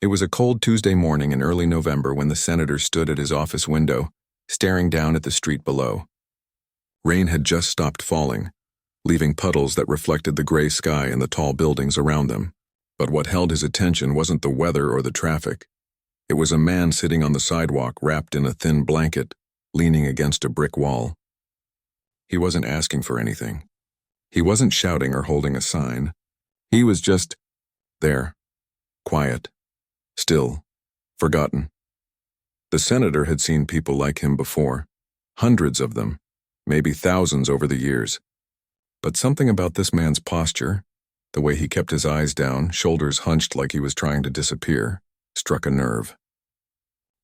It was a cold Tuesday morning in early November when the senator stood at his office window, staring down at the street below. Rain had just stopped falling, leaving puddles that reflected the gray sky and the tall buildings around them. But what held his attention wasn't the weather or the traffic. It was a man sitting on the sidewalk wrapped in a thin blanket, leaning against a brick wall. He wasn't asking for anything. He wasn't shouting or holding a sign. He was just there, quiet, still, forgotten. The senator had seen people like him before, hundreds of them, maybe thousands over the years. But something about this man's posture, the way he kept his eyes down, shoulders hunched like he was trying to disappear, struck a nerve.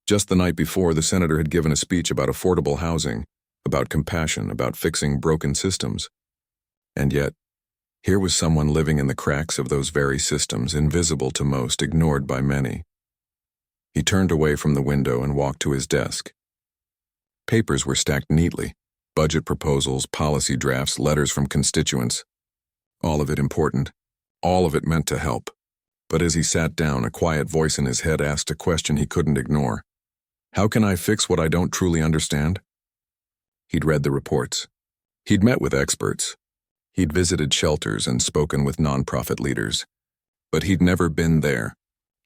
Just the night before, the senator had given a speech about affordable housing, about compassion, about fixing broken systems. And yet, here was someone living in the cracks of those very systems, invisible to most, ignored by many. He turned away from the window and walked to his desk. Papers were stacked neatly, budget proposals, policy drafts, letters from constituents. All of it important, all of it meant to help. But as he sat down, a quiet voice in his head asked a question he couldn't ignore. How can I fix what I don't truly understand? He'd read the reports. He'd met with experts. He'd visited shelters and spoken with nonprofit leaders. But he'd never been there.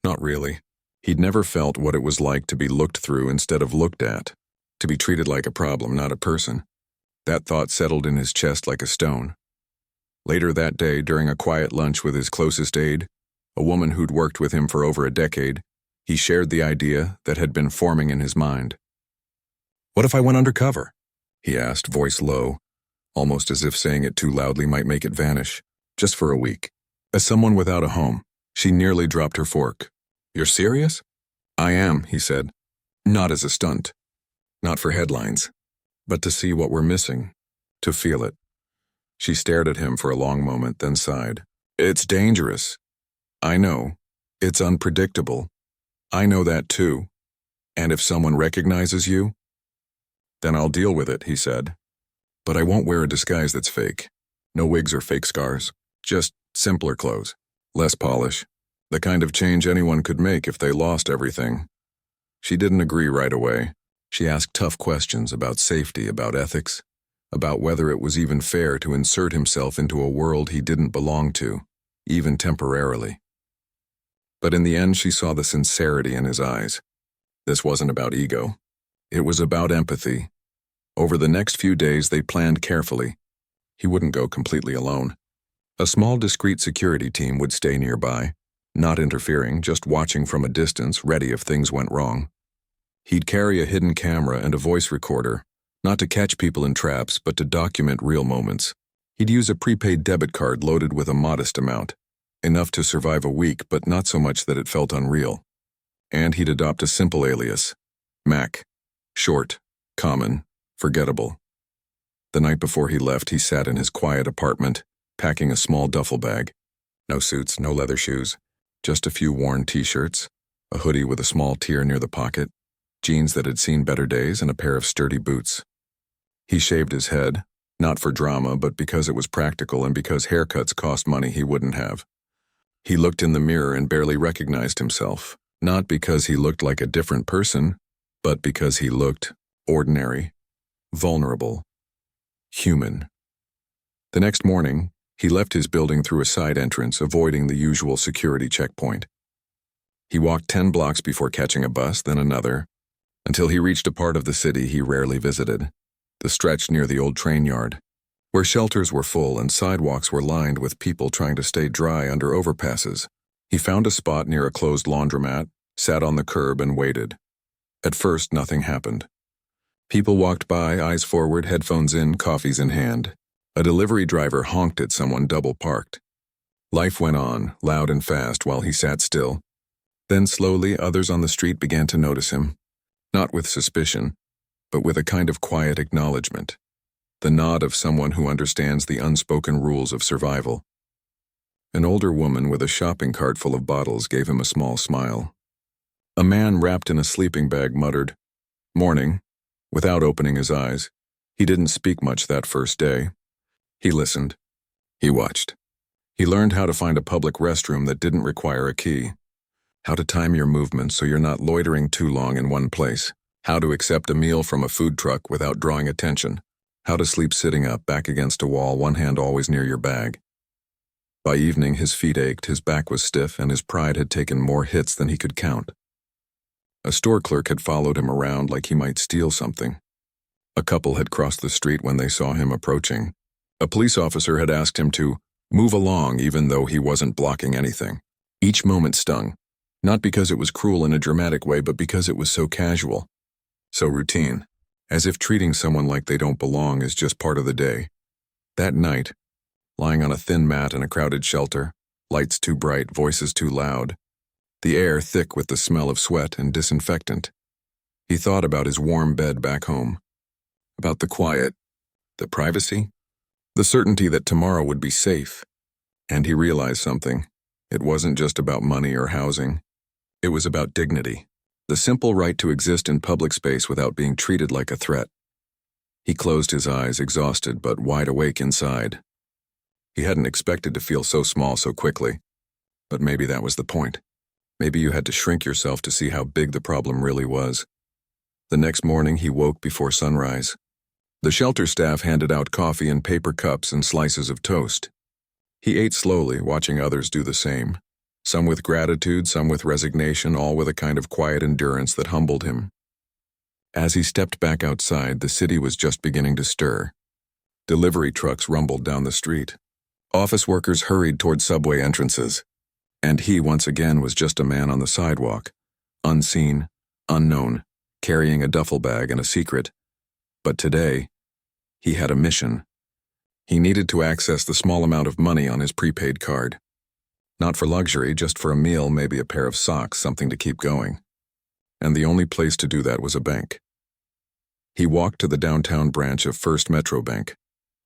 Not really. He'd never felt what it was like to be looked through instead of looked at, to be treated like a problem, not a person. That thought settled in his chest like a stone. Later that day, during a quiet lunch with his closest aide, a woman who'd worked with him for over a decade, he shared the idea that had been forming in his mind. "What if I went undercover?" he asked, voice low, almost as if saying it too loudly might make it vanish, just for a week. As someone without a home, she nearly dropped her fork. "You're serious?" "I am," he said. "Not as a stunt. Not for headlines. But to see what we're missing. To feel it." She stared at him for a long moment, then sighed. "It's dangerous. I know. It's unpredictable. I know that too. And if someone recognizes you, then I'll deal with it," he said. "But I won't wear a disguise that's fake. No wigs or fake scars. Just simpler clothes. Less polish. The kind of change anyone could make if they lost everything." She didn't agree right away. She asked tough questions about safety, about ethics, about whether it was even fair to insert himself into a world he didn't belong to, even temporarily. But in the end, she saw the sincerity in his eyes. This wasn't about ego. It was about empathy. Over the next few days, they planned carefully. He wouldn't go completely alone. A small, discreet security team would stay nearby, not interfering, just watching from a distance, ready if things went wrong. He'd carry a hidden camera and a voice recorder, not to catch people in traps, but to document real moments. He'd use a prepaid debit card loaded with a modest amount, enough to survive a week, but not so much that it felt unreal. And he'd adopt a simple alias, Mac. Short, common, forgettable. The night before he left, he sat in his quiet apartment, packing a small duffel bag. No suits, no leather shoes, just a few worn t-shirts, a hoodie with a small tear near the pocket, jeans that had seen better days, and a pair of sturdy boots. He shaved his head, not for drama, but because it was practical and because haircuts cost money he wouldn't have. He looked in the mirror and barely recognized himself, not because he looked like a different person, but because he looked ordinary, vulnerable, human. The next morning, he left his building through a side entrance, avoiding the usual security checkpoint. He walked 10 blocks before catching a bus, then another, until he reached a part of the city he rarely visited, the stretch near the old train yard, where shelters were full and sidewalks were lined with people trying to stay dry under overpasses. He found a spot near a closed laundromat, sat on the curb and waited. At first, nothing happened. People walked by, eyes forward, headphones in, coffees in hand. A delivery driver honked at someone double-parked. Life went on, loud and fast, while he sat still. Then slowly, others on the street began to notice him, not with suspicion, but with a kind of quiet acknowledgement, the nod of someone who understands the unspoken rules of survival. An older woman with a shopping cart full of bottles gave him a small smile. A man wrapped in a sleeping bag muttered, "Morning," without opening his eyes. He didn't speak much that first day. He listened. He watched. He learned how to find a public restroom that didn't require a key. How to time your movements so you're not loitering too long in one place. How to accept a meal from a food truck without drawing attention. How to sleep sitting up, back against a wall, one hand always near your bag. By evening, his feet ached, his back was stiff, and his pride had taken more hits than he could count. A store clerk had followed him around like he might steal something. A couple had crossed the street when they saw him approaching. A police officer had asked him to move along even though he wasn't blocking anything. Each moment stung, not because it was cruel in a dramatic way, but because it was so casual, so routine, as if treating someone like they don't belong is just part of the day. That night, lying on a thin mat in a crowded shelter, lights too bright, voices too loud, the air thick with the smell of sweat and disinfectant, he thought about his warm bed back home, about the quiet, the privacy, the certainty that tomorrow would be safe. And he realized something. It wasn't just about money or housing. It was about dignity, the simple right to exist in public space without being treated like a threat. He closed his eyes, exhausted but wide awake inside. He hadn't expected to feel so small so quickly, but maybe that was the point. Maybe you had to shrink yourself to see how big the problem really was. The next morning, he woke before sunrise. The shelter staff handed out coffee in paper cups and slices of toast. He ate slowly, watching others do the same. Some with gratitude, some with resignation, all with a kind of quiet endurance that humbled him. As he stepped back outside, the city was just beginning to stir. Delivery trucks rumbled down the street. Office workers hurried toward subway entrances. And he, once again, was just a man on the sidewalk, unseen, unknown, carrying a duffel bag and a secret. But today, he had a mission. He needed to access the small amount of money on his prepaid card. Not for luxury, just for a meal, maybe a pair of socks, something to keep going. And the only place to do that was a bank. He walked to the downtown branch of First Metro Bank,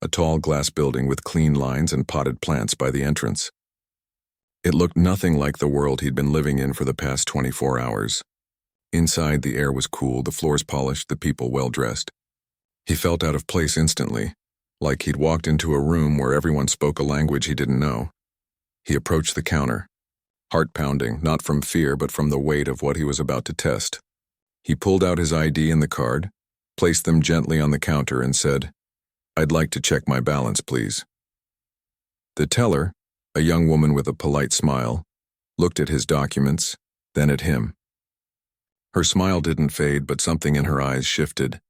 a tall glass building with clean lines and potted plants by the entrance. It looked nothing like the world he'd been living in for the past 24 hours. Inside, the air was cool, the floors polished, the people well-dressed. He felt out of place instantly, like he'd walked into a room where everyone spoke a language he didn't know. He approached the counter, heart pounding, not from fear but from the weight of what he was about to test. He pulled out his ID and the card, placed them gently on the counter and said, "I'd like to check my balance, please." The teller, a young woman with a polite smile, looked at his documents, then at him. Her smile didn't fade, but something in her eyes shifted.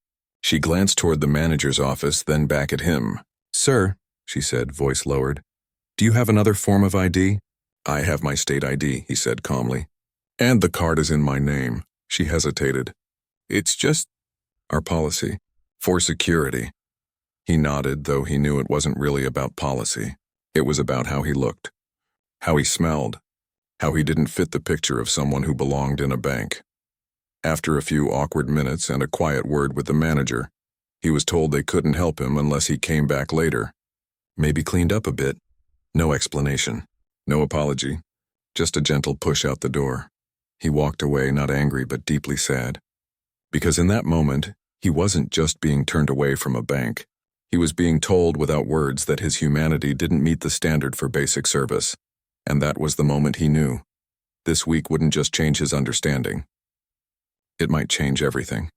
She glanced toward the manager's office, then back at him. "Sir," she said, voice lowered, "do you have another form of ID?" "I have my state ID," he said calmly. "And the card is in my name." She hesitated. "It's just our policy. For security." He nodded, though he knew it wasn't really about policy. It was about how he looked, how he smelled, how he didn't fit the picture of someone who belonged in a bank. After a few awkward minutes and a quiet word with the manager, he was told they couldn't help him unless he came back later. Maybe cleaned up a bit. No explanation, no apology, just a gentle push out the door. He walked away, not angry but deeply sad. Because in that moment, he wasn't just being turned away from a bank. He was being told without words that his humanity didn't meet the standard for basic service. And that was the moment he knew. This week wouldn't just change his understanding. It might change everything.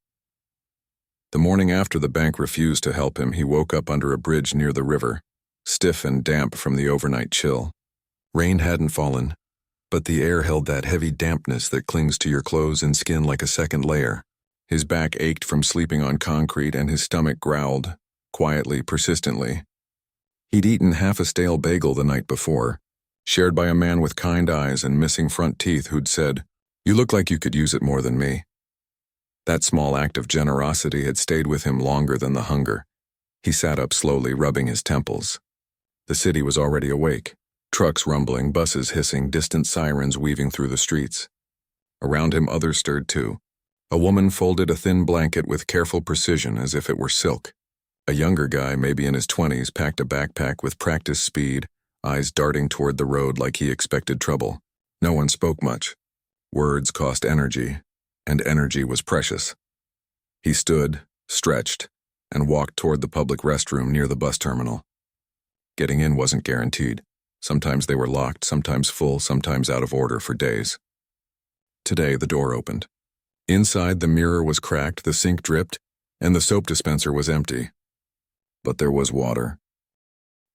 The morning after the bank refused to help him, he woke up under a bridge near the river, stiff and damp from the overnight chill. Rain hadn't fallen, but the air held that heavy dampness that clings to your clothes and skin like a second layer. His back ached from sleeping on concrete and his stomach growled, quietly, persistently. He'd eaten half a stale bagel the night before, shared by a man with kind eyes and missing front teeth who'd said, "You look like you could use it more than me." That small act of generosity had stayed with him longer than the hunger. He sat up slowly, rubbing his temples. The city was already awake, trucks rumbling, buses hissing, distant sirens weaving through the streets. Around him others stirred too. A woman folded a thin blanket with careful precision as if it were silk. A younger guy, maybe in his 20s, packed a backpack with practiced speed, eyes darting toward the road like he expected trouble. No one spoke much. Words cost energy, and energy was precious. He stood, stretched, and walked toward the public restroom near the bus terminal. Getting in wasn't guaranteed. Sometimes they were locked, sometimes full, sometimes out of order for days. Today, the door opened. Inside, the mirror was cracked, the sink dripped, and the soap dispenser was empty. But there was water.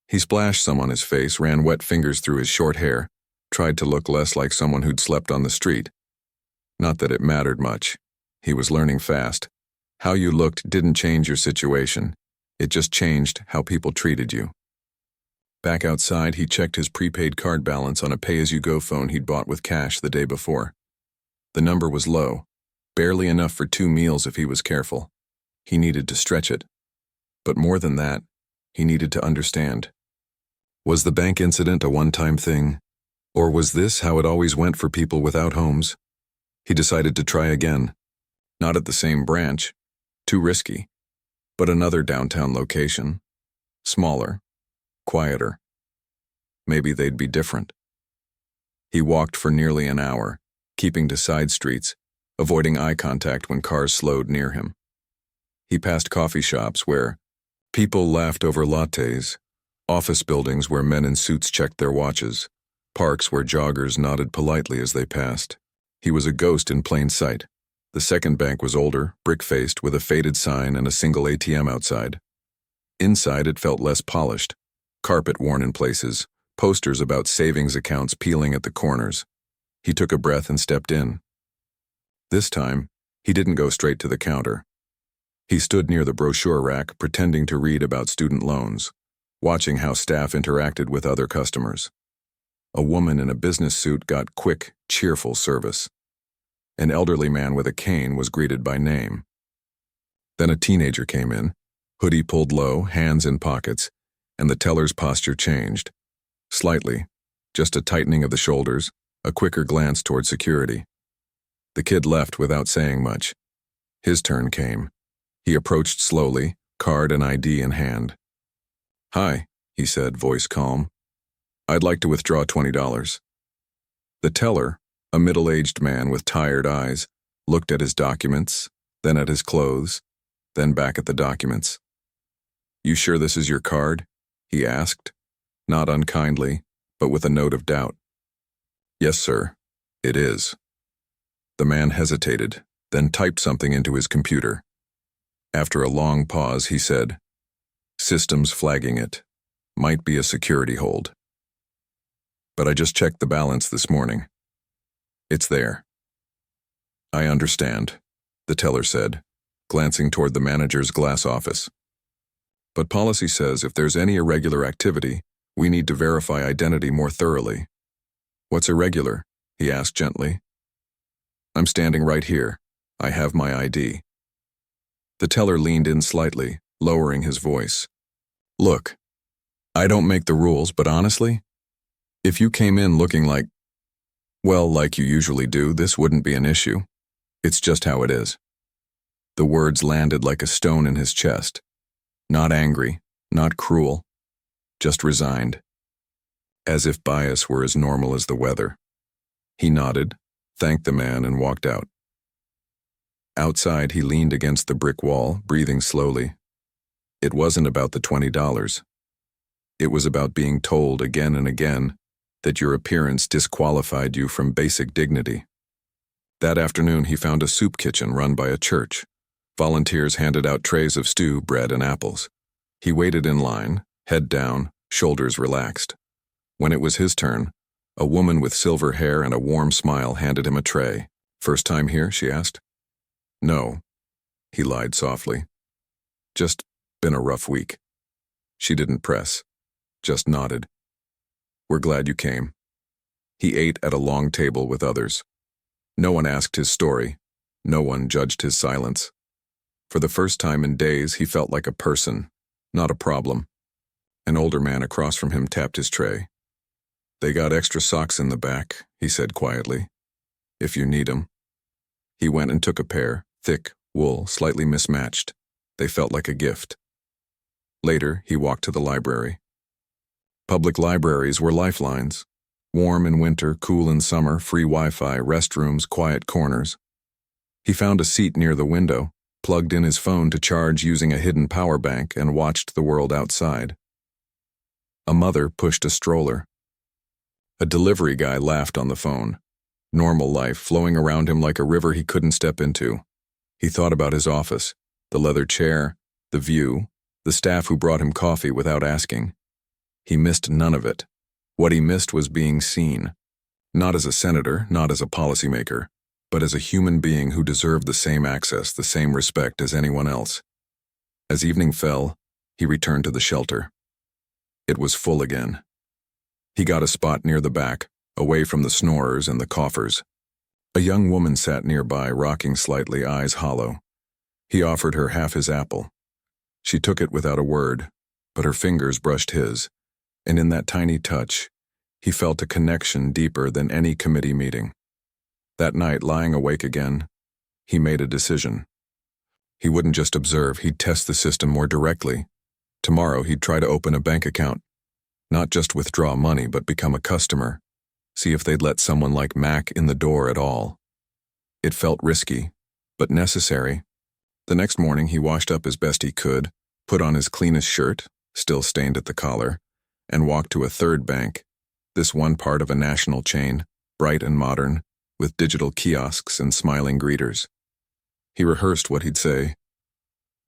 He splashed some on his face, ran wet fingers through his short hair, tried to look less like someone who'd slept on the street. Not that it mattered much. He was learning fast. How you looked didn't change your situation. It just changed how people treated you. Back outside, he checked his prepaid card balance on a pay-as-you-go phone he'd bought with cash the day before. The number was low, barely enough for 2 meals if he was careful. He needed to stretch it. But more than that, he needed to understand. Was the bank incident a one-time thing? Or was this how it always went for people without homes? He decided to try again. Not at the same branch, too risky, but another downtown location. Smaller, quieter. Maybe they'd be different. He walked for nearly an hour, keeping to side streets, avoiding eye contact when cars slowed near him. He passed coffee shops where people laughed over lattes, office buildings where men in suits checked their watches, parks where joggers nodded politely as they passed. He was a ghost in plain sight. The second bank was older, brick-faced, with a faded sign and a single ATM outside. Inside, it felt less polished. Carpet worn in places, posters about savings accounts peeling at the corners. He took a breath and stepped in. This time, he didn't go straight to the counter. He stood near the brochure rack, pretending to read about student loans, watching how staff interacted with other customers. A woman in a business suit got quick, cheerful service. An elderly man with a cane was greeted by name. Then a teenager came in, hoodie pulled low, hands in pockets, and the teller's posture changed. Slightly, just a tightening of the shoulders, a quicker glance toward security. The kid left without saying much. His turn came. He approached slowly, card and ID in hand. "Hi," he said, voice calm. "I'd like to withdraw $20. The teller, a middle-aged man with tired eyes, looked at his documents, then at his clothes, then back at the documents. "You sure this is your card?" he asked, not unkindly, but with a note of doubt. "Yes, sir, it is." The man hesitated, then typed something into his computer. After a long pause, he said, "System's flagging it. Might be a security hold. But I just checked the balance this morning. It's there." "I understand," the teller said, glancing toward the manager's glass office. "But policy says if there's any irregular activity, we need to verify identity more thoroughly." "What's irregular?" he asked gently. "I'm standing right here. I have my ID." The teller leaned in slightly, lowering his voice. "Look, I don't make the rules, but honestly, if you came in looking like you usually do, this wouldn't be an issue. It's just how it is." The words landed like a stone in his chest. Not angry, not cruel, just resigned. As if bias were as normal as the weather. He nodded, thanked the man, and walked out. Outside, he leaned against the brick wall, breathing slowly. It wasn't about the $20. It was about being told again and again that your appearance disqualified you from basic dignity. That afternoon, he found a soup kitchen run by a church. Volunteers handed out trays of stew, bread, and apples. He waited in line, head down, shoulders relaxed. When it was his turn, a woman with silver hair and a warm smile handed him a tray. "First time here?" she asked. "No," he lied softly. "Just been a rough week." She didn't press, just nodded. "We're glad you came." He ate at a long table with others. No one asked his story. No one judged his silence. For the first time in days, he felt like a person, not a problem. An older man across from him tapped his tray. "They got extra socks in the back," he said quietly. "If you need 'em." He went and took a pair, thick, wool, slightly mismatched. They felt like a gift. Later, he walked to the library. Public libraries were lifelines. Warm in winter, cool in summer, free Wi-Fi, restrooms, quiet corners. He found a seat near the window, plugged in his phone to charge using a hidden power bank, and watched the world outside. A mother pushed a stroller. A delivery guy laughed on the phone. Normal life flowing around him like a river he couldn't step into. He thought about his office, the leather chair, the view, the staff who brought him coffee without asking. He missed none of it. What he missed was being seen. Not as a senator, not as a policymaker, but as a human being who deserved the same access, the same respect as anyone else. As evening fell, he returned to the shelter. It was full again. He got a spot near the back, away from the snorers and the coughers. A young woman sat nearby, rocking slightly, eyes hollow. He offered her half his apple. She took it without a word, but her fingers brushed his, and in that tiny touch, he felt a connection deeper than any committee meeting. That night, lying awake again, he made a decision. He wouldn't just observe, he'd test the system more directly. Tomorrow, he'd try to open a bank account. Not just withdraw money, but become a customer. See if they'd let someone like Mac in the door at all. It felt risky, but necessary. The next morning, he washed up as best he could, put on his cleanest shirt, still stained at the collar, and walked to a third bank, this one part of a national chain, bright and modern, with digital kiosks and smiling greeters. He rehearsed what he'd say.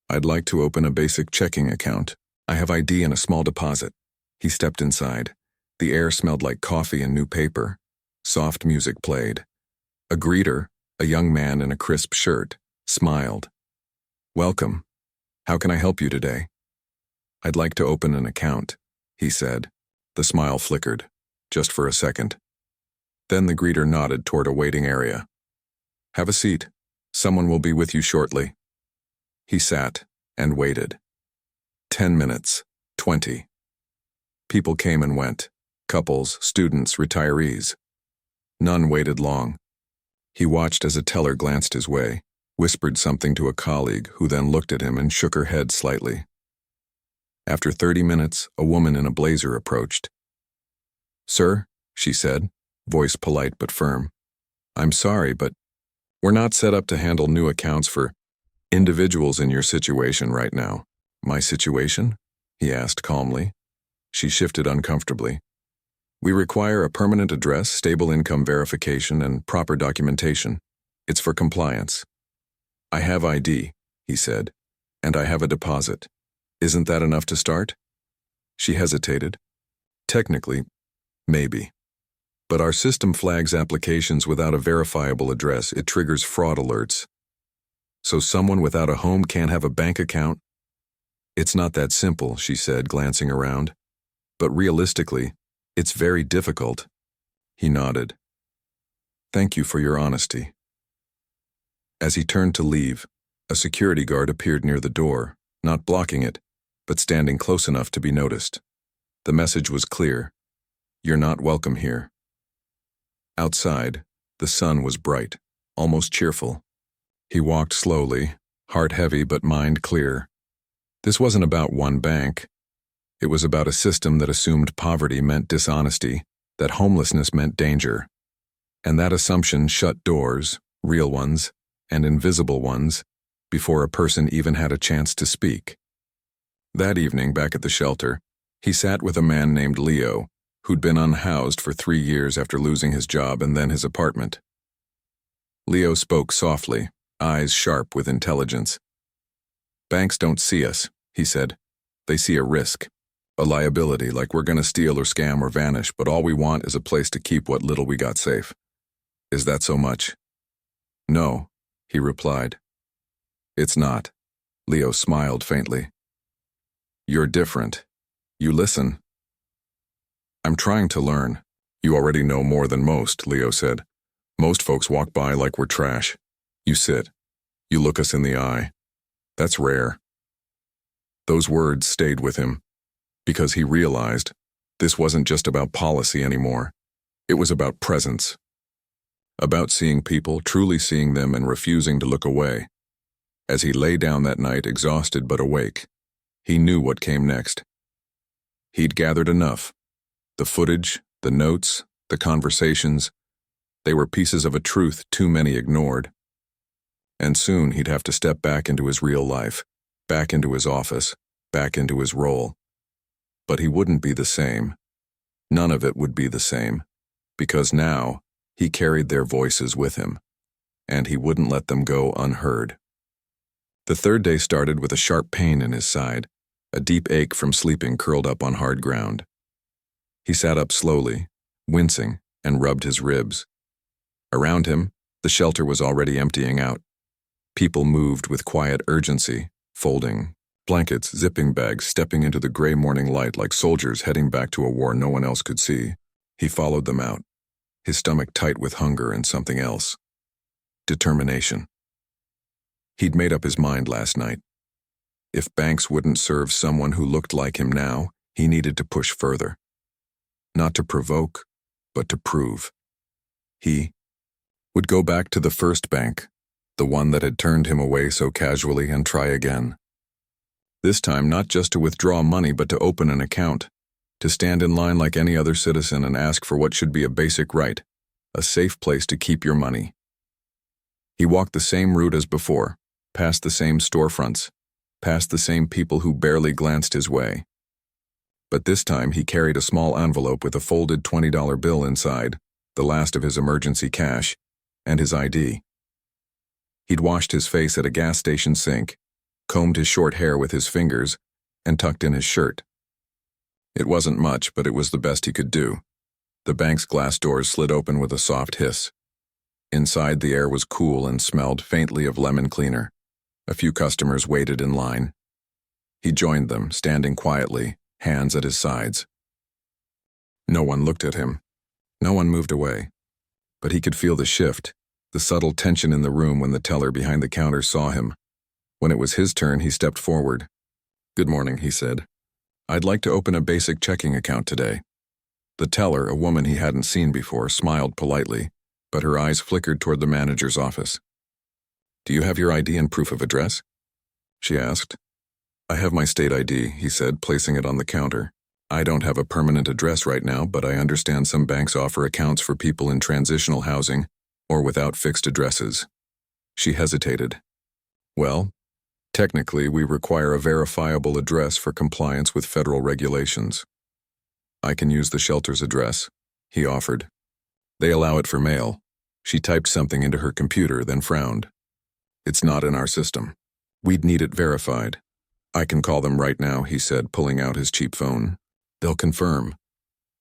"I'd like to open a basic checking account. I have ID and a small deposit." He stepped inside. The air smelled like coffee and new paper. Soft music played. A greeter, a young man in a crisp shirt, smiled. "Welcome. How can I help you today?" "I'd like to open an account," he said. The smile flickered, just for a second. Then the greeter nodded toward a waiting area. "Have a seat. Someone will be with you shortly." He sat and waited. 10 minutes, 20. People came and went. Couples, students, retirees. None waited long. He watched as a teller glanced his way, whispered something to a colleague who then looked at him and shook her head slightly. After 30 minutes, a woman in a blazer approached. "Sir," she said, voice polite but firm, "I'm sorry, but we're not set up to handle new accounts for individuals in your situation right now." "My situation?" he asked calmly. She shifted uncomfortably. "We require a permanent address, stable income verification, and proper documentation. It's for compliance." "I have ID," he said, "and I have a deposit. Isn't that enough to start?" She hesitated. "Technically, maybe. But our system flags applications without a verifiable address. It triggers fraud alerts. So someone without a home can't have a bank account?" "It's not that simple," she said, glancing around. "But realistically, it's very difficult." He nodded. "Thank you for your honesty." As he turned to leave, a security guard appeared near the door, not blocking it, but standing close enough to be noticed. The message was clear. "You're not welcome here." Outside, the sun was bright, almost cheerful. He walked slowly, heart heavy but mind clear. This wasn't about one bank. It was about a system that assumed poverty meant dishonesty, that homelessness meant danger. And that assumption shut doors, real ones, and invisible ones, before a person even had a chance to speak. That evening, back at the shelter, he sat with a man named Leo, who'd been unhoused for 3 years after losing his job and then his apartment. Leo spoke softly, eyes sharp with intelligence. "Banks don't see us," he said. "They see a risk. A liability, like we're gonna steal or scam or vanish, but all we want is a place to keep what little we got safe. Is that so much?" "No," he replied. "It's not." Leo smiled faintly. "You're different. You listen." "I'm trying to learn." "You already know more than most," Leo said. "Most folks walk by like we're trash. You sit. You look us in the eye. That's rare." Those words stayed with him, because he realized this wasn't just about policy anymore. It was about presence. About seeing people, truly seeing them and refusing to look away. As he lay down that night, exhausted but awake, he knew what came next. He'd gathered enough. The footage, the notes, the conversations, they were pieces of a truth too many ignored. And soon he'd have to step back into his real life, back into his office, back into his role. But he wouldn't be the same. None of it would be the same, because now He carried their voices with him, and he wouldn't let them go unheard. The third day started with a sharp pain in his side, a deep ache from sleeping curled up on hard ground. He sat up slowly, wincing, and rubbed his ribs. Around him, the shelter was already emptying out. People moved with quiet urgency, folding blankets, zipping bags, stepping into the gray morning light like soldiers heading back to a war no one else could see. He followed them out, his stomach tight with hunger and something else. Determination. He'd made up his mind last night. If banks wouldn't serve someone who looked like him now, he needed to push further. Not to provoke, but to prove. He would go back to the first bank, the one that had turned him away so casually, and try again. This time not just to withdraw money but to open an account, to stand in line like any other citizen and ask for what should be a basic right, a safe place to keep your money. He walked the same route as before, past the same storefronts, past the same people who barely glanced his way. But this time he carried a small envelope with a folded $20 bill inside, the last of his emergency cash, and his ID. He'd washed his face at a gas station sink, combed his short hair with his fingers, and tucked in his shirt. It wasn't much, but it was the best he could do. The bank's glass doors slid open with a soft hiss. Inside, the air was cool and smelled faintly of lemon cleaner. A few customers waited in line. He joined them, standing quietly, hands at his sides. No one looked at him. No one moved away. But he could feel the shift, the subtle tension in the room when the teller behind the counter saw him. When it was his turn, he stepped forward. "Good morning," he said. "I'd like to open a basic checking account today." The teller, a woman he hadn't seen before, smiled politely, but her eyes flickered toward the manager's office. "Do you have your ID and proof of address?" she asked. "I have my state ID," he said, placing it on the counter. "I don't have a permanent address right now, but I understand some banks offer accounts for people in transitional housing or without fixed addresses." She hesitated. "Well, technically, we require a verifiable address for compliance with federal regulations." "I can use the shelter's address," he offered. "They allow it for mail." She typed something into her computer, then frowned. "It's not in our system. We'd need it verified." "I can call them right now," he said, pulling out his cheap phone. "They'll confirm."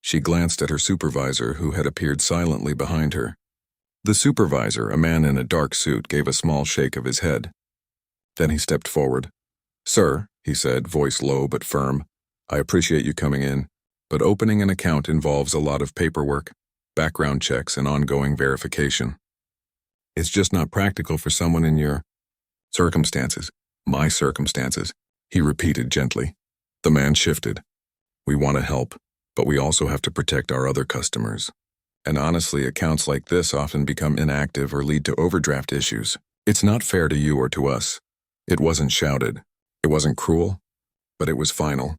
She glanced at her supervisor, who had appeared silently behind her. The supervisor, a man in a dark suit, gave a small shake of his head. Then he stepped forward. "Sir," he said, voice low but firm, "I appreciate you coming in, but opening an account involves a lot of paperwork, background checks, and ongoing verification. It's just not practical for someone in your circumstances." "My circumstances," he repeated gently. The man shifted. "We want to help, but we also have to protect our other customers. And honestly, accounts like this often become inactive or lead to overdraft issues. It's not fair to you or to us." It wasn't shouted. It wasn't cruel, but it was final.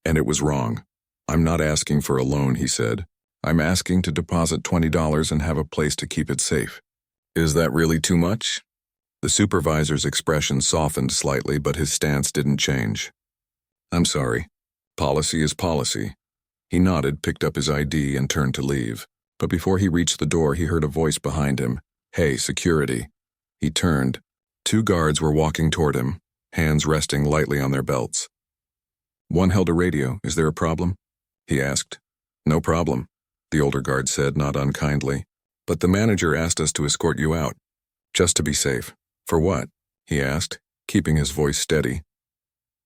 And it was wrong. "I'm not asking for a loan," he said. "I'm asking to deposit $20 and have a place to keep it safe." "Is that really too much?" The supervisor's expression softened slightly, but his stance didn't change. "I'm sorry. Policy is policy." He nodded, picked up his ID, and turned to leave. But before he reached the door, he heard a voice behind him. "Hey, security." He turned. 2 guards were walking toward him, hands resting lightly on their belts. One held a radio. "Is there a problem?" he asked. "No problem," the older guard said, not unkindly. "But the manager asked us to escort you out. Just to be safe." "For what?" he asked, keeping his voice steady.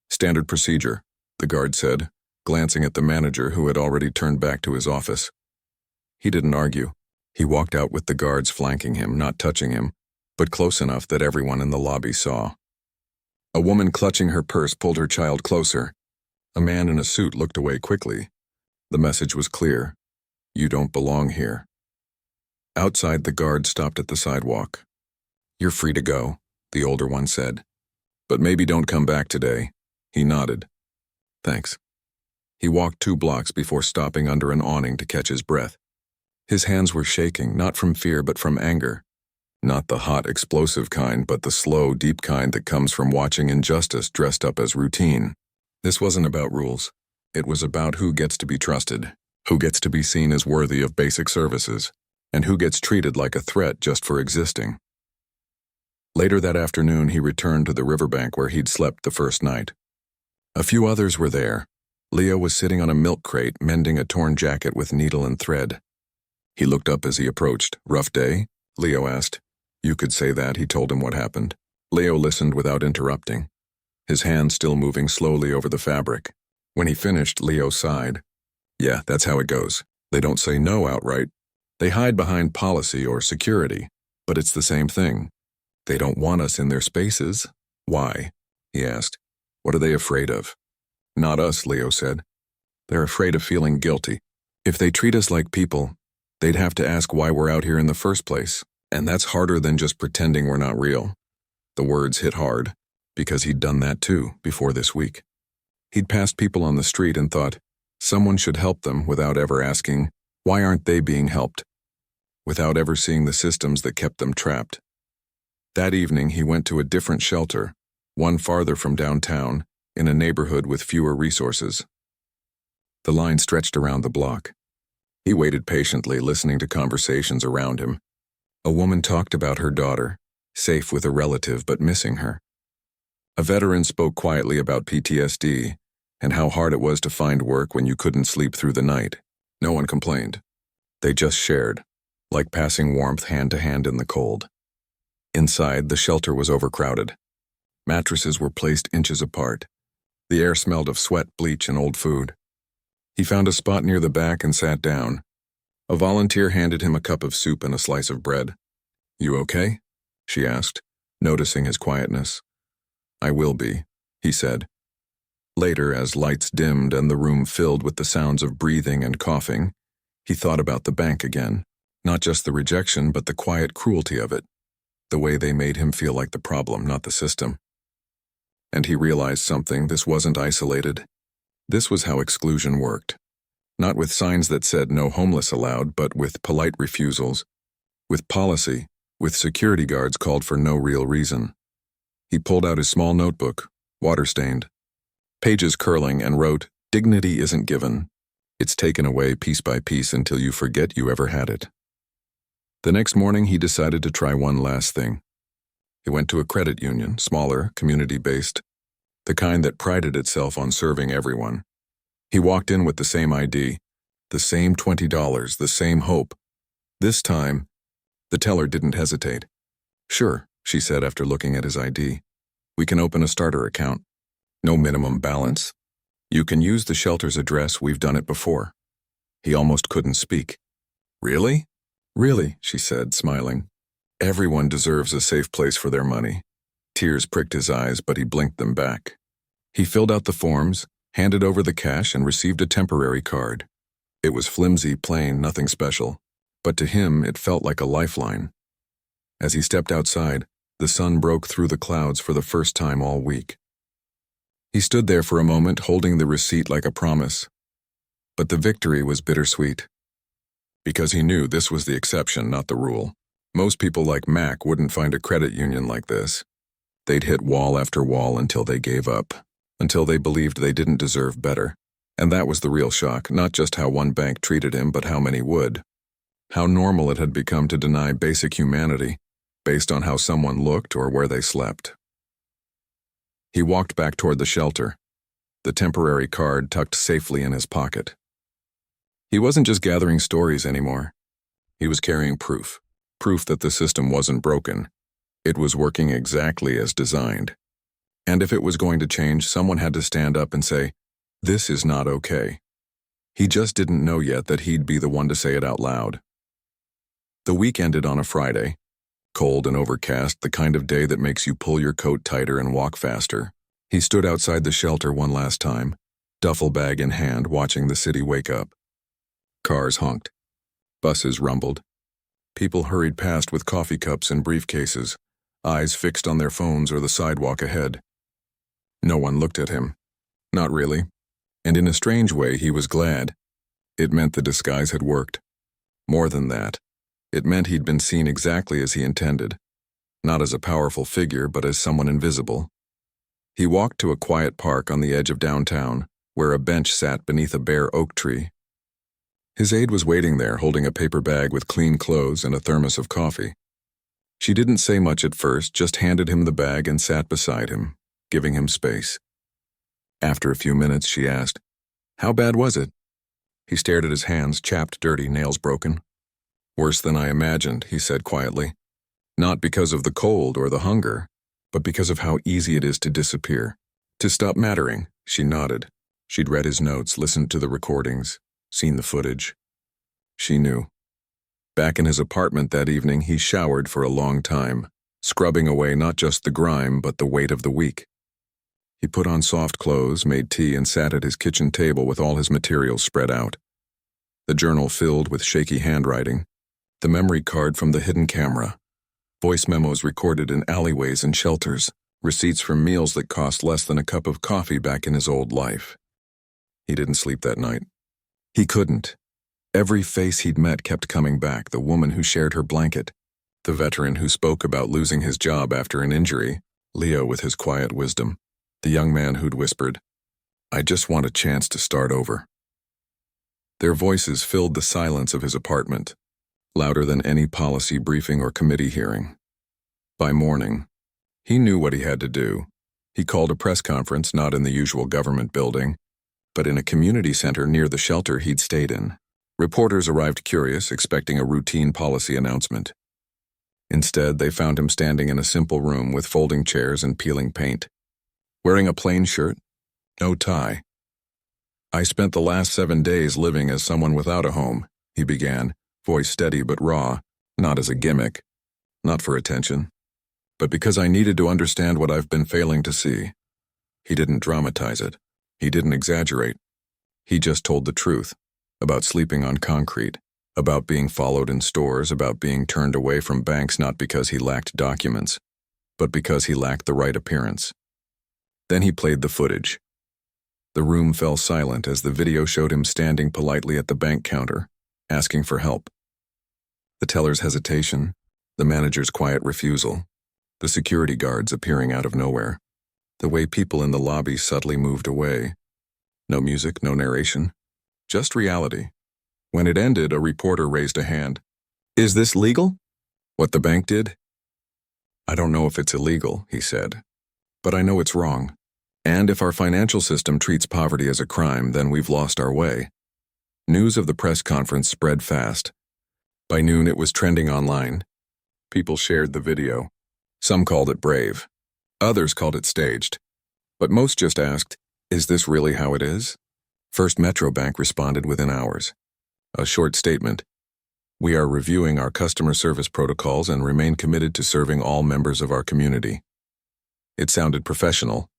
"Standard procedure," the guard said, glancing at the manager who had already turned back to his office. He didn't argue. He walked out with the guards flanking him, not touching him, but close enough that everyone in the lobby saw. A woman clutching her purse pulled her child closer. A man in a suit looked away quickly. The message was clear. "You don't belong here." Outside, the guard stopped at the sidewalk. "You're free to go," the older one said. "But maybe don't come back today." He nodded. "Thanks." He walked 2 blocks before stopping under an awning to catch his breath. His hands were shaking, not from fear but from anger. Not the hot, explosive kind, but the slow, deep kind that comes from watching injustice dressed up as routine. This wasn't about rules. It was about who gets to be trusted, who gets to be seen as worthy of basic services. And who gets treated like a threat just for existing? Later that afternoon, he returned to the riverbank where he'd slept the first night. A few others were there. Leo was sitting on a milk crate, mending a torn jacket with needle and thread. He looked up as he approached. "Rough day?" Leo asked. "You could say that," he told him what happened. Leo listened without interrupting, his hand still moving slowly over the fabric. When he finished, Leo sighed. "Yeah, that's how it goes. They don't say no outright. They hide behind policy or security, but it's the same thing. They don't want us in their spaces." "Why?" he asked. "What are they afraid of?" "Not us," Leo said. "They're afraid of feeling guilty. If they treat us like people, they'd have to ask why we're out here in the first place, and that's harder than just pretending we're not real." The words hit hard, because he'd done that too, before this week. He'd passed people on the street and thought, someone should help them, without ever asking, why aren't they being helped? Without ever seeing the systems that kept them trapped. That evening, he went to a different shelter, one farther from downtown, in a neighborhood with fewer resources. The line stretched around the block. He waited patiently, listening to conversations around him. A woman talked about her daughter, safe with a relative but missing her. A veteran spoke quietly about PTSD and how hard it was to find work when you couldn't sleep through the night. No one complained. They just shared, like passing warmth hand to hand in the cold. Inside, the shelter was overcrowded. Mattresses were placed inches apart. The air smelled of sweat, bleach, and old food. He found a spot near the back and sat down. A volunteer handed him a cup of soup and a slice of bread. "You okay?" she asked, noticing his quietness. "I will be," he said. Later, as lights dimmed and the room filled with the sounds of breathing and coughing, he thought about the bank again. Not just the rejection, but the quiet cruelty of it. The way they made him feel like the problem, not the system. And he realized something. This wasn't isolated. This was how exclusion worked. Not with signs that said no homeless allowed, but with polite refusals, with policy, with security guards called for no real reason. He pulled out his small notebook, water-stained, pages curling, and wrote, "Dignity isn't given. It's taken away piece by piece until you forget you ever had it." The next morning, he decided to try one last thing. He went to a credit union, smaller, community-based, the kind that prided itself on serving everyone. He walked in with the same ID, the same $20, the same hope. This time, the teller didn't hesitate. "Sure," she said after looking at his ID. "We can open a starter account. No minimum balance. You can use the shelter's address. We've done it before." He almost couldn't speak. "Really?" "Really," she said, smiling. "Everyone deserves a safe place for their money." Tears pricked his eyes, but he blinked them back. He filled out the forms, handed over the cash, and received a temporary card. It was flimsy, plain, nothing special, but to him it felt like a lifeline. As he stepped outside, the sun broke through the clouds for the first time all week. He stood there for a moment, holding the receipt like a promise. But the victory was bittersweet. Because he knew this was the exception, not the rule. Most people like Mac wouldn't find a credit union like this. They'd hit wall after wall until they gave up, until they believed they didn't deserve better. And that was the real shock, not just how one bank treated him, but how many would. How normal it had become to deny basic humanity, based on how someone looked or where they slept. He walked back toward the shelter, the temporary card tucked safely in his pocket. He wasn't just gathering stories anymore. He was carrying proof that the system wasn't broken. It was working exactly as designed. And if it was going to change, someone had to stand up and say, "This is not okay." He just didn't know yet that he'd be the one to say it out loud. The week ended on a Friday. Cold and overcast, the kind of day that makes you pull your coat tighter and walk faster. He stood outside the shelter one last time, duffel bag in hand, watching the city wake up. Cars honked. Buses rumbled. People hurried past with coffee cups and briefcases, eyes fixed on their phones or the sidewalk ahead. No one looked at him. Not really. And in a strange way, he was glad. It meant the disguise had worked. More than that, it meant he'd been seen exactly as he intended. Not as a powerful figure, but as someone invisible. He walked to a quiet park on the edge of downtown, where a bench sat beneath a bare oak tree. His aide was waiting there, holding a paper bag with clean clothes and a thermos of coffee. She didn't say much at first, just handed him the bag and sat beside him, giving him space. After a few minutes, she asked, "How bad was it?" He stared at his hands, chapped, dirty, nails broken. "Worse than I imagined," he said quietly. "Not because of the cold or the hunger, but because of how easy it is to disappear, to stop mattering." She nodded. She'd read his notes, listened to the recordings, seen the footage. She knew. Back in his apartment that evening, he showered for a long time, scrubbing away not just the grime, but the weight of the week. He put on soft clothes, made tea, and sat at his kitchen table with all his materials spread out. The journal filled with shaky handwriting, the memory card from the hidden camera, voice memos recorded in alleyways and shelters, receipts from meals that cost less than a cup of coffee back in his old life. He didn't sleep that night. He couldn't. Every face he'd met kept coming back, the woman who shared her blanket, the veteran who spoke about losing his job after an injury, Leo with his quiet wisdom, the young man who'd whispered, "I just want a chance to start over." Their voices filled the silence of his apartment, louder than any policy briefing or committee hearing. By morning, he knew what he had to do. He called a press conference not in the usual government building, but in a community center near the shelter he'd stayed in. Reporters arrived curious, expecting a routine policy announcement. Instead, they found him standing in a simple room with folding chairs and peeling paint. Wearing a plain shirt, no tie. "I spent the last 7 days living as someone without a home," he began, voice steady but raw, not as a gimmick, not for attention, but because I needed to understand what I've been failing to see. He didn't dramatize it. He didn't exaggerate. He just told the truth. About sleeping on concrete, about being followed in stores, about being turned away from banks not because he lacked documents, but because he lacked the right appearance. Then he played the footage. The room fell silent as the video showed him standing politely at the bank counter, asking for help. The teller's hesitation, the manager's quiet refusal, the security guards appearing out of nowhere, the way people in the lobby subtly moved away. No music, no narration. Just reality. When it ended, a reporter raised a hand. "Is this legal? What the bank did?" "I don't know if it's illegal," he said, "but I know it's wrong. And if our financial system treats poverty as a crime, then we've lost our way." News of the press conference spread fast. By noon, it was trending online. People shared the video. Some called it brave. Others called it staged. But most just asked, "Is this really how it is?" First Metro Bank responded within hours. A short statement. "We are reviewing our customer service protocols and remain committed to serving all members of our community." It sounded professional,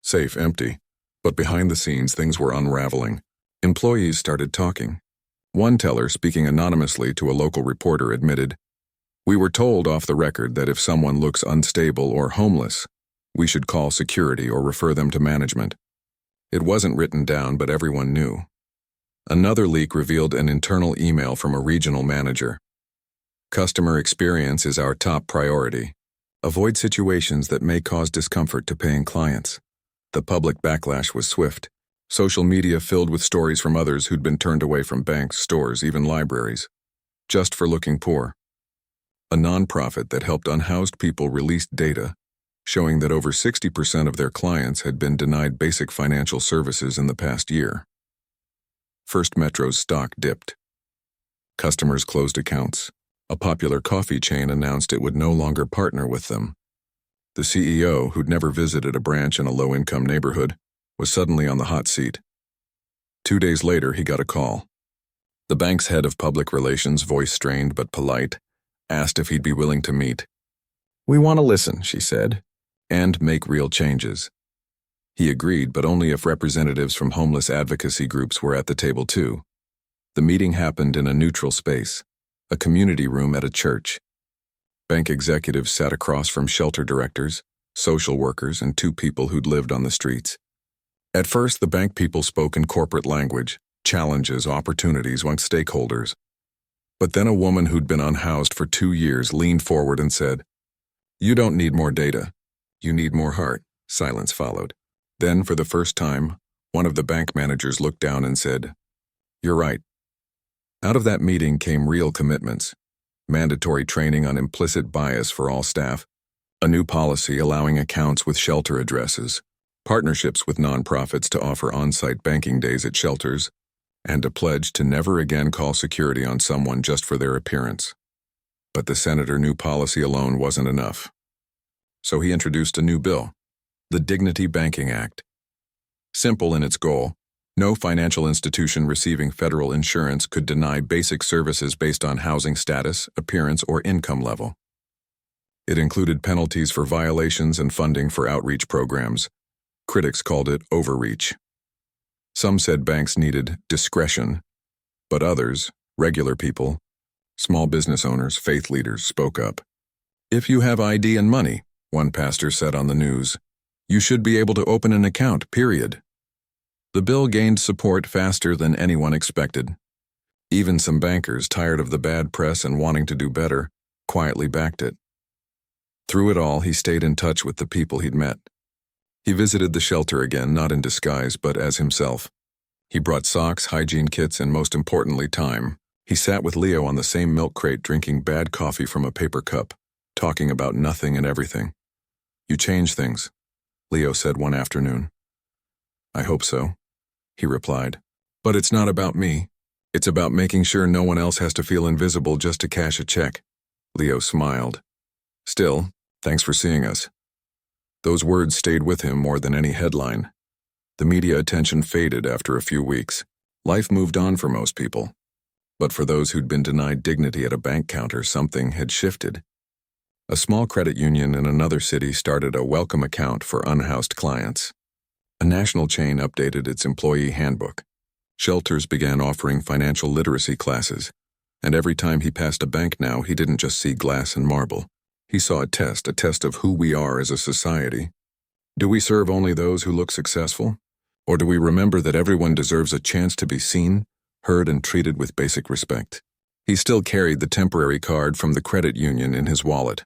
safe, empty, but behind the scenes things were unraveling. Employees started talking. One teller, speaking anonymously to a local reporter, admitted, "We were told off the record that if someone looks unstable or homeless, we should call security or refer them to management." It wasn't written down, but everyone knew. Another leak revealed an internal email from a regional manager. "Customer experience is our top priority. Avoid situations that may cause discomfort to paying clients." The public backlash was swift. Social media filled with stories from others who'd been turned away from banks, stores, even libraries, just for looking poor. A nonprofit that helped unhoused people released data showing that over 60% of their clients had been denied basic financial services in the past year. First Metro's stock dipped. Customers closed accounts. A popular coffee chain announced it would no longer partner with them. The CEO, who'd never visited a branch in a low-income neighborhood, was suddenly on the hot seat. 2 days later, he got a call. The bank's head of public relations, voice strained but polite, asked if he'd be willing to meet. "We want to listen," she said, "and make real changes." He agreed, but only if representatives from homeless advocacy groups were at the table too. The meeting happened in a neutral space, a community room at a church. Bank executives sat across from shelter directors, social workers, and 2 people who'd lived on the streets. At first, the bank people spoke in corporate language, challenges, opportunities among stakeholders. But then a woman who'd been unhoused for 2 years leaned forward and said, "You don't need more data. You need more heart." Silence followed. Then, for the first time, one of the bank managers looked down and said, "You're right. Out of that meeting came real commitments: mandatory training on implicit bias for all staff, a new policy allowing accounts with shelter addresses, partnerships with nonprofits to offer on-site banking days at shelters, and a pledge to never again call security on someone just for their appearance. But the senator knew policy alone wasn't enough. So he introduced a new bill, the Dignity Banking Act. Simple in its goal, no financial institution receiving federal insurance could deny basic services based on housing status, appearance, or income level. It included penalties for violations and funding for outreach programs. Critics called it overreach. Some said banks needed discretion, but others, regular people, small business owners, faith leaders, spoke up. If you have ID and money, one pastor said on the news, you should be able to open an account, period. The bill gained support faster than anyone expected. Even some bankers, tired of the bad press and wanting to do better, quietly backed it. Through it all, he stayed in touch with the people he'd met. He visited the shelter again, not in disguise, but as himself. He brought socks, hygiene kits, and most importantly, time. He sat with Leo on the same milk crate drinking bad coffee from a paper cup, talking about nothing and everything. You change things, Leo said one afternoon. I hope so, he replied. But it's not about me. It's about making sure no one else has to feel invisible just to cash a check. Leo smiled. Still, thanks for seeing us. Those words stayed with him more than any headline. The media attention faded after a few weeks. Life moved on for most people. But for those who'd been denied dignity at a bank counter, something had shifted. A small credit union in another city started a welcome account for unhoused clients. A national chain updated its employee handbook. Shelters began offering financial literacy classes. And every time he passed a bank now, he didn't just see glass and marble. He saw a test of who we are as a society. Do we serve only those who look successful? Or do we remember that everyone deserves a chance to be seen, heard, and treated with basic respect? He still carried the temporary card from the credit union in his wallet.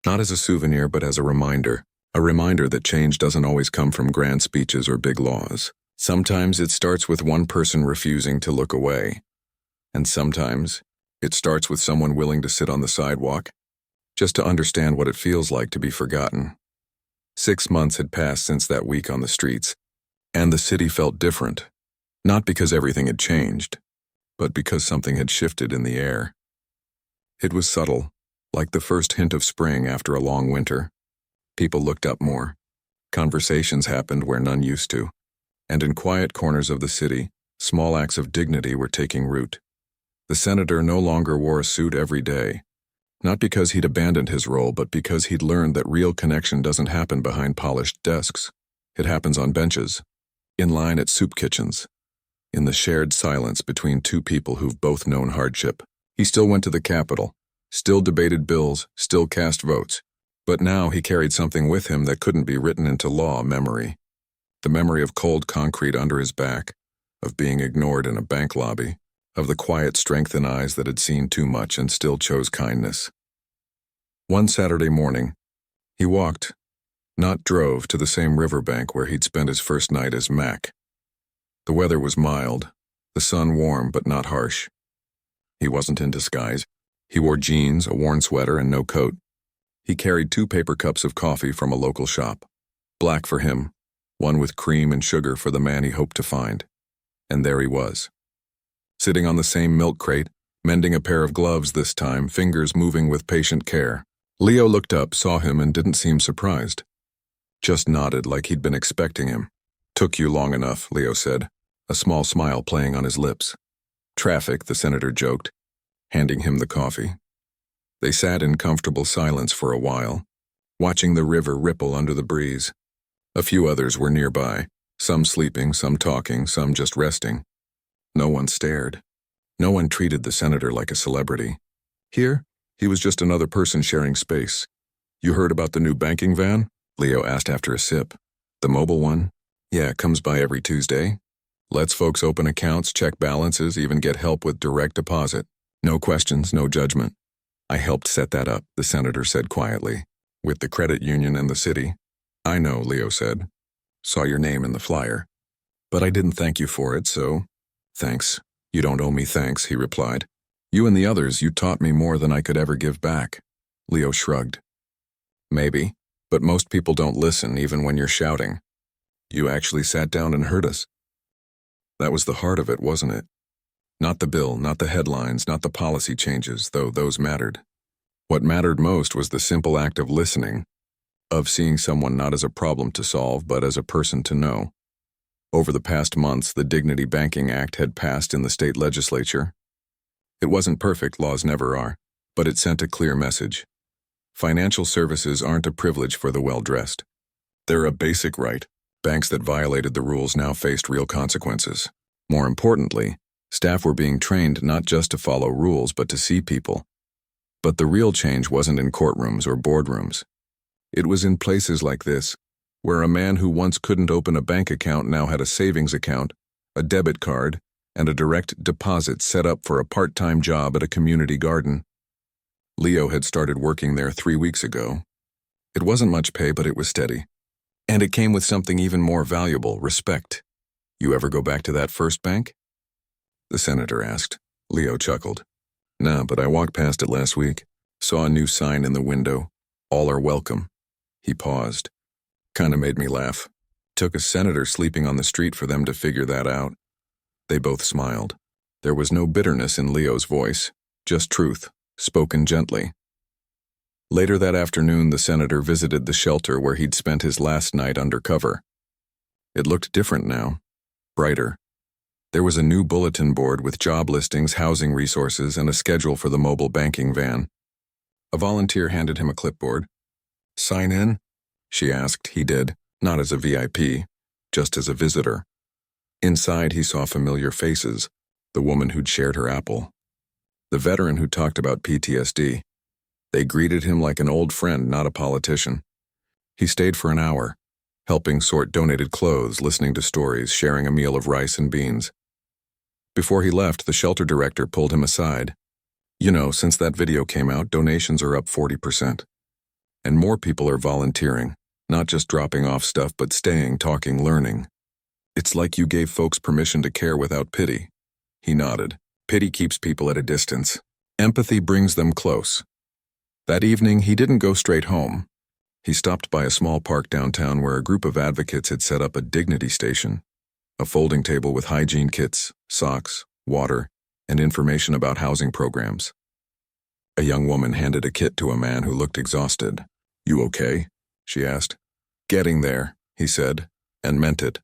Not as a souvenir, but as a reminder that change doesn't always come from grand speeches or big laws. Sometimes it starts with one person refusing to look away. And sometimes it starts with someone willing to sit on the sidewalk, just to understand what it feels like to be forgotten. 6 months had passed since that week on the streets, and the city felt different, not because everything had changed, but because something had shifted in the air. It was subtle, like the first hint of spring after a long winter. People looked up more. Conversations happened where none used to. And in quiet corners of the city, small acts of dignity were taking root. The senator no longer wore a suit every day, not because he'd abandoned his role, but because he'd learned that real connection doesn't happen behind polished desks. It happens on benches, in line at soup kitchens, in the shared silence between two people who've both known hardship. He still went to the Capitol, still debated bills, still cast votes, but now he carried something with him that couldn't be written into law: memory. The memory of cold concrete under his back, of being ignored in a bank lobby, of the quiet strength in eyes that had seen too much and still chose kindness. One Saturday morning, he walked, not drove, to the same riverbank where he'd spent his first night as Mac. The weather was mild, the sun warm but not harsh. He wasn't in disguise. He wore jeans, a worn sweater, and no coat. He carried 2 paper cups of coffee from a local shop. Black for him, one with cream and sugar for the man he hoped to find. And there he was, sitting on the same milk crate, mending a pair of gloves this time, fingers moving with patient care. Leo looked up, saw him, and didn't seem surprised. Just nodded like he'd been expecting him. Took you long enough, Leo said, a small smile playing on his lips. Traffic, the senator joked, handing him the coffee. They sat in comfortable silence for a while, watching the river ripple under the breeze. A few others were nearby, some sleeping, some talking, some just resting. No one stared. No one treated the senator like a celebrity. Here, he was just another person sharing space. You heard about the new banking van? Leo asked after a sip. The mobile one? Yeah, comes by every Tuesday. Lets folks open accounts, check balances, even get help with direct deposit. No questions, no judgment. I helped set that up, the senator said quietly, with the credit union and the city. I know, Leo said. Saw your name in the flyer. But I didn't thank you for it, so thanks. "You don't owe me thanks," he replied. "You and the others, you taught me more than I could ever give back." Leo shrugged. "Maybe, but most people don't listen even when you're shouting. You actually sat down and heard us." That was the heart of it, wasn't it? Not the bill, not the headlines, not the policy changes, though those mattered. What mattered most was the simple act of listening, of seeing someone not as a problem to solve, but as a person to know. Over the past months, the Dignity Banking Act had passed in the state legislature. It wasn't perfect, laws never are, but it sent a clear message. Financial services aren't a privilege for the well-dressed. They're a basic right. Banks that violated the rules now faced real consequences. More importantly, staff were being trained not just to follow rules, but to see people. But the real change wasn't in courtrooms or boardrooms. It was in places like this, where a man who once couldn't open a bank account now had a savings account, a debit card, and a direct deposit set up for a part-time job at a community garden. Leo had started working there 3 weeks ago. It wasn't much pay, but it was steady. And it came with something even more valuable, respect. "You ever go back to that first bank?" the senator asked. Leo chuckled. "Nah, but I walked past it last week. Saw a new sign in the window. All are welcome." He paused. Kinda made me laugh. Took a senator sleeping on the street for them to figure that out. They both smiled. There was no bitterness in Leo's voice, just truth, spoken gently. Later that afternoon, the senator visited the shelter where he'd spent his last night undercover. It looked different now, brighter. There was a new bulletin board with job listings, housing resources, and a schedule for the mobile banking van. A volunteer handed him a clipboard. "Sign in?" she asked. He did, not as a VIP, just as a visitor. Inside, he saw familiar faces, the woman who'd shared her apple, the veteran who talked about PTSD. They greeted him like an old friend, not a politician. He stayed for an hour, helping sort donated clothes, listening to stories, sharing a meal of rice and beans. Before he left, the shelter director pulled him aside. "You know, since that video came out, donations are up 40%. And more people are volunteering, not just dropping off stuff, but staying, talking, learning. It's like you gave folks permission to care without pity." He nodded. Pity keeps people at a distance. Empathy brings them close. That evening, he didn't go straight home. He stopped by a small park downtown where a group of advocates had set up a dignity station, a folding table with hygiene kits, socks, water, and information about housing programs. A young woman handed a kit to a man who looked exhausted. "You okay?" she asked. "Getting there," he said, and meant it.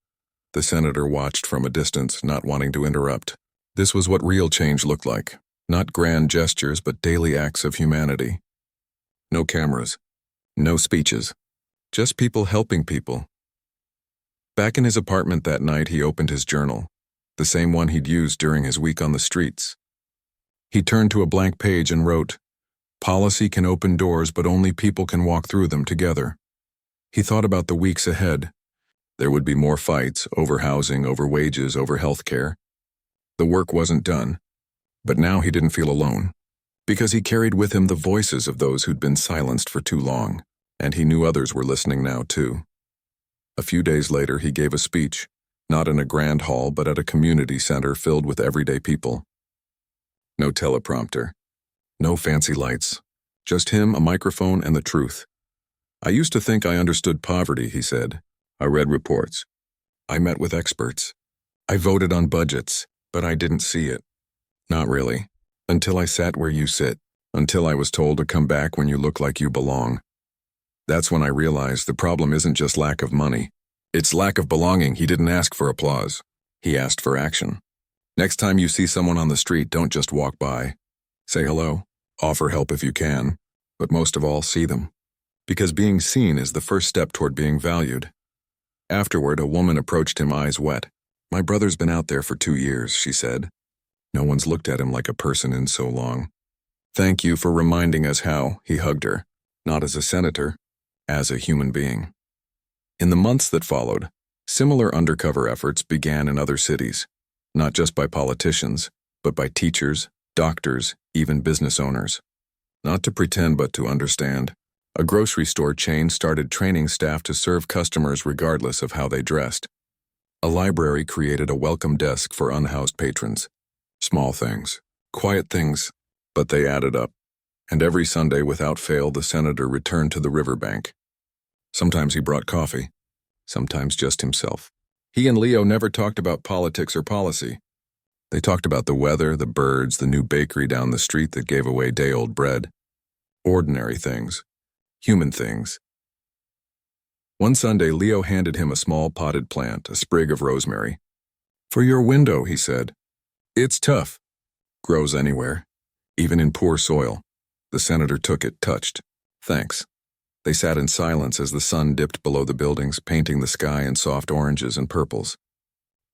The senator watched from a distance, not wanting to interrupt. This was what real change looked like. Not grand gestures, but daily acts of humanity. No cameras. No speeches. Just people helping people. Back in his apartment that night, he opened his journal, the same one he'd used during his week on the streets. He turned to a blank page and wrote, "Policy can open doors, but only people can walk through them together." He thought about the weeks ahead. There would be more fights, over housing, over wages, over health care. The work wasn't done, but now he didn't feel alone, because he carried with him the voices of those who'd been silenced for too long, and he knew others were listening now too. A few days later, he gave a speech, not in a grand hall, but at a community center filled with everyday people. No teleprompter, no fancy lights, just him, a microphone, and the truth. "I used to think I understood poverty," he said. "I read reports. I met with experts. I voted on budgets, but I didn't see it. Not really. Until I sat where you sit. Until I was told to come back when you look like you belong. That's when I realized the problem isn't just lack of money. It's lack of belonging." He didn't ask for applause. He asked for action. Next time you see someone on the street, don't just walk by. Say hello. Offer help if you can. But most of all, see them. Because being seen is the first step toward being valued. Afterward, a woman approached him, eyes wet. "My brother's been out there for 2 years, she said. No one's looked at him like a person in so long. "Thank you for reminding us how," he hugged her. Not as a senator, as a human being. In the months that followed, similar undercover efforts began in other cities, not just by politicians, but by teachers, doctors, even business owners. Not to pretend, but to understand. A grocery store chain started training staff to serve customers regardless of how they dressed. A library created a welcome desk for unhoused patrons. Small things, quiet things, but they added up. And every Sunday, without fail, the senator returned to the riverbank. Sometimes he brought coffee, sometimes just himself. He and Leo never talked about politics or policy. They talked about the weather, the birds, the new bakery down the street that gave away day-old bread. Ordinary things, human things. One Sunday, Leo handed him a small potted plant, a sprig of rosemary. "For your window," he said. "It's tough. Grows anywhere, even in poor soil." The senator took it, touched. "Thanks." They sat in silence as the sun dipped below the buildings, painting the sky in soft oranges and purples.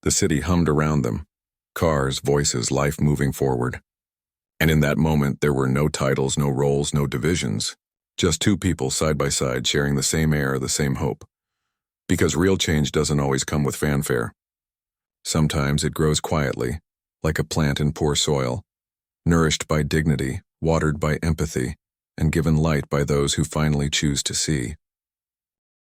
The city hummed around them. Cars, voices, life moving forward. And in that moment, there were no titles, no roles, no divisions. Just two people side by side sharing the same air, the same hope. Because real change doesn't always come with fanfare. Sometimes it grows quietly, like a plant in poor soil, nourished by dignity, watered by empathy, and given light by those who finally choose to see.